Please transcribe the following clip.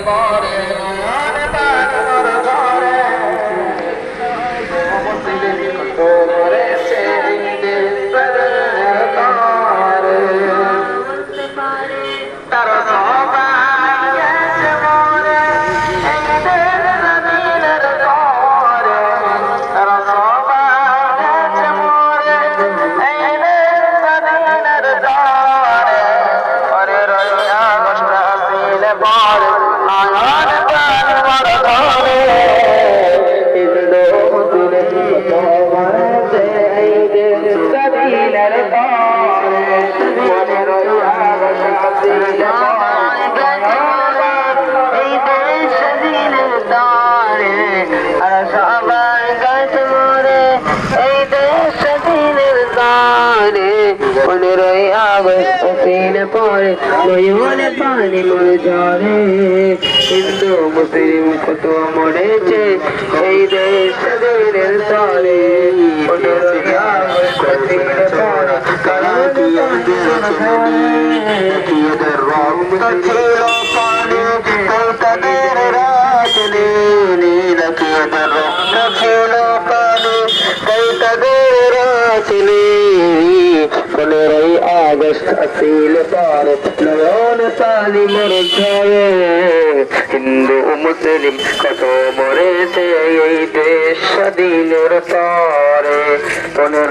পরে নয়ন পানি মোর ঝরে মুসলিম কত মরেছে তার সবাই গেছে মরে এই দেশ স্বাধীনের তরে তার সবাই গেছে মরে এই দেশ স্বাধীনের তরে পরে রইয়া কষ্ট আসিল পরে নয়ন প্রাণ মর ধরে হিন্দু মুসলিম কত মরেছে এই দেশ স্বাধীনের তরে পরে রইয়া কষ্ট আসিল এই দেশ স্বাধীনের তরে আর সবাই গেছে মরে এই দেশ স্বাধীনের তরে 15ই আগস্ট আসিল পরে নয়নে পানি মোর ঝরে হিন্দু মুসলিম কত মরেছে এই দেশ স্বাধীনের তরে 15ই আগস্ট আসিল পরে এদের রক্ত ছিল পানি তাই তাদের রাত নীলকি এদের রক্ত ছিল পানি তাই তাদের রাত 15ই আগস্ট আসিল পরে নয়ন পানি মোর ঝরে হিন্দু মুসলিম কত মরেছে এই দেশ স্বাধীনের তরে